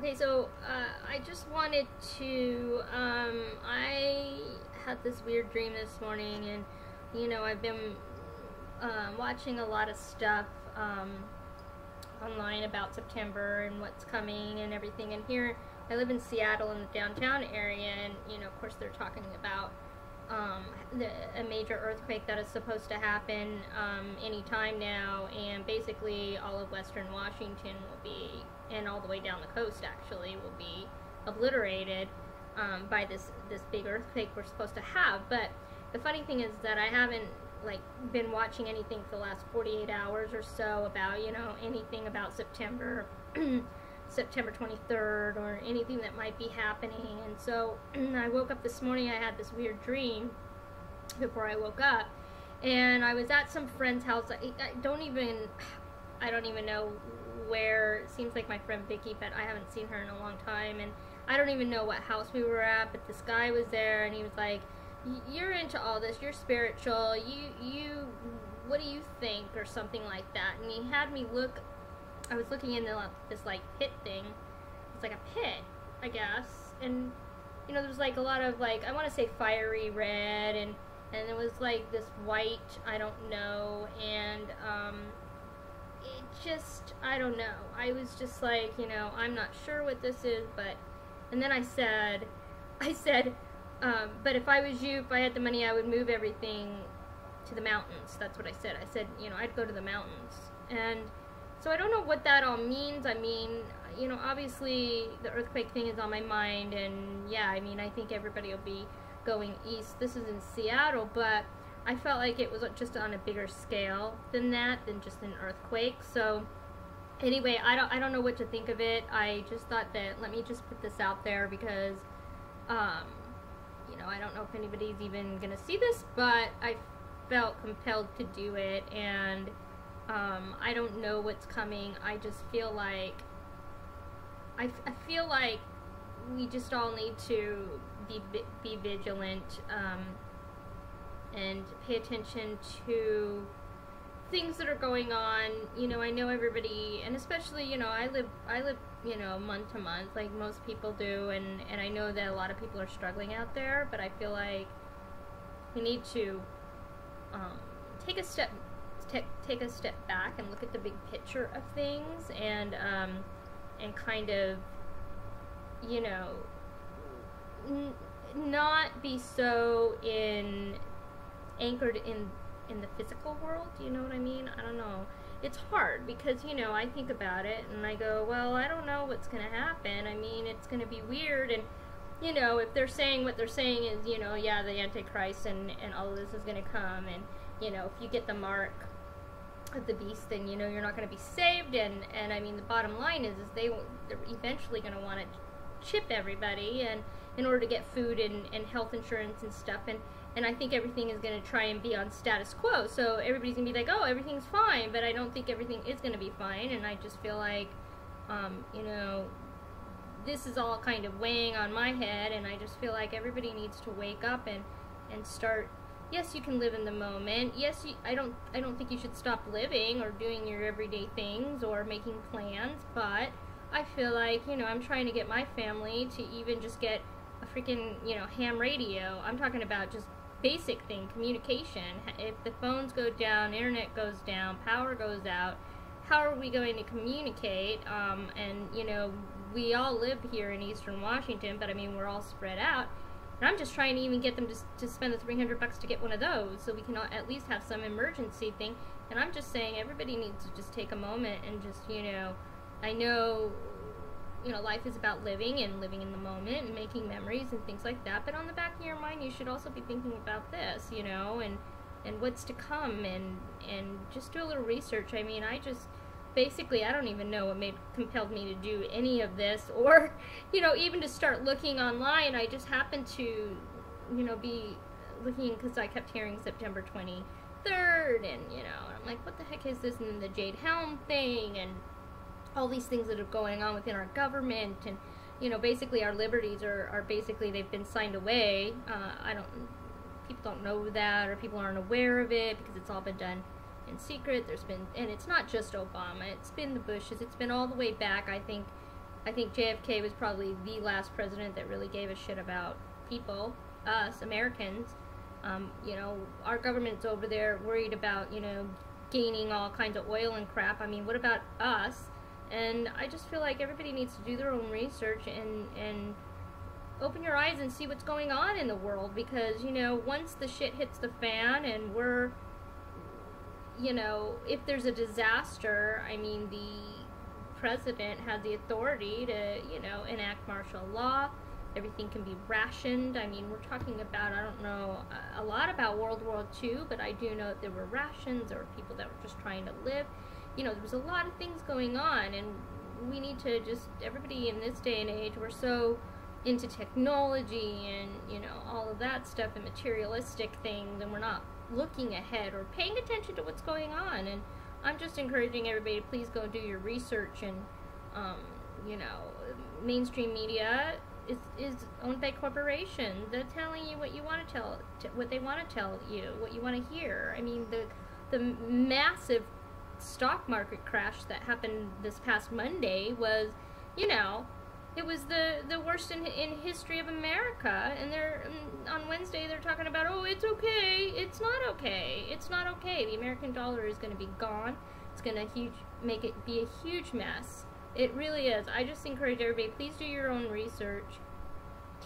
Okay, so I just wanted to. I had this weird dream this morning, and I've been watching a lot of stuff online about September and what's coming and everything. And here, I live in Seattle in the downtown area, and of course, they're talking about a major earthquake that is supposed to happen any time now, and basically all of Western Washington will be, and all the way down the coast actually, will be obliterated by this big earthquake we're supposed to have. But the funny thing is that I haven't been watching anything for the last 48 hours or so about anything about September September 23rd or anything that might be happening. And so I woke up this morning. I had this weird dream before I woke up, and I was at some friend's house. I don't even know where. It seems like my friend Vicky, but I haven't seen her in a long time, and I don't even know what house we were at. But this guy was there, and he was like, "You're into all this. You're spiritual. You what do you think?" or something like that. And he had me look. I was looking in this pit thing. It's like a pit, I guess, and there was a lot of I want to say fiery red, and there was this white, I don't know, and it just, I don't know. I was just I'm not sure what this is, and then I said, but if I was you, if I had the money, I would move everything to the mountains. That's what I said. I said, I'd go to the mountains. And so I don't know what that all means. I mean, obviously the earthquake thing is on my mind, and yeah, I mean, I think everybody will be going east. This is in Seattle, but I felt like it was just on a bigger scale than that, than just an earthquake. So anyway, I don't know what to think of it. I just thought that let me just put this out there because, I don't know if anybody's even gonna see this, but I felt compelled to do it, and I don't know what's coming. I just feel like I feel like we just all need to be vigilant and pay attention to things that are going on. I know everybody, and especially I live month to month like most people do, and I know that a lot of people are struggling out there, but I feel like we need to take a step back and look at the big picture of things, and kind of not be so anchored in the physical world. You know what I mean? I don't know. It's hard because I think about it and I go, well, I don't know what's gonna happen. I mean, it's gonna be weird, and if they're saying what they're saying is yeah, the Antichrist and all of this is gonna come, and if you get the mark of the beast, then you're not going to be saved, and I mean, the bottom line is they're eventually going to want to chip everybody, and in order to get food and health insurance and stuff, and I think everything is going to try and be on status quo, so everybody's going to be like, oh, everything's fine, but I don't think everything is going to be fine, and I just feel like this is all kind of weighing on my head, and I just feel like everybody needs to wake up and start. Yes, you can live in the moment. Yes, I don't think you should stop living or doing your everyday things or making plans, but I feel like, I'm trying to get my family to even just get a freaking, ham radio. I'm talking about just basic thing, communication. If the phones go down, internet goes down, power goes out, how are we going to communicate? And, we all live here in Eastern Washington, but I mean, we're all spread out. And I'm just trying to even get them to spend the $300 to get one of those, so we can at least have some emergency thing. And I'm just saying everybody needs to just take a moment and just, I know, life is about living and living in the moment and making memories and things like that. But on the back of your mind, you should also be thinking about this, and what's to come, and just do a little research. I mean, basically, I don't even know what compelled me to do any of this, or, even to start looking online. I just happened to, be looking because I kept hearing September 23rd, and, I'm like, what the heck is this? And the Jade Helem thing, and all these things that are going on within our government, and, basically our liberties are basically, they've been signed away. People don't know that, or people aren't aware of it because it's all been done in secret. There's been, and it's not just Obama, it's been the Bushes, it's been all the way back, I think, I think JFK was probably the last president that really gave a shit about people, us, Americans. You know, our government's over there worried about, you know, gaining all kinds of oil and crap. I mean, what about us? And I just feel like everybody needs to do their own research and open your eyes and see what's going on in the world, because, you know, once the shit hits the fan and we're, you know, if there's a disaster, I mean, the president has the authority to, you know, enact martial law. Everything can be rationed. I mean, we're talking about, I don't know a lot about World War II, but I do know that there were rations, there were people that were just trying to live. You know, there was a lot of things going on, and we need to just, everybody in this day and age, we're so into technology and, you know, all of that stuff and materialistic things, and we're not looking ahead or paying attention to what's going on. And I'm just encouraging everybody to please go do your research. And you know, mainstream media is owned by corporations. They're telling you what you want to tell, what they want to tell you, what you want to hear. I mean, the massive stock market crash that happened this past Monday was, you know, it was the worst in history of America. And they're on Wednesday they're talking about, oh, it's okay. It's not okay. It's not okay. The American dollar is going to be gone. It's going to make it be a huge mess. It really is. I just encourage everybody, please do your own research.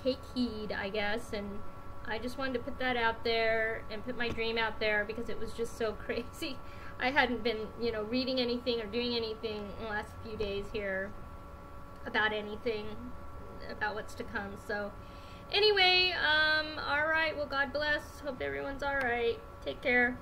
Take heed, I guess. And I just wanted to put that out there and put my dream out there, because it was just so crazy. I hadn't been, you know, reading anything or doing anything in the last few days here about anything, about what's to come. So anyway, alright, well, God bless. Hope everyone's alright. Take care.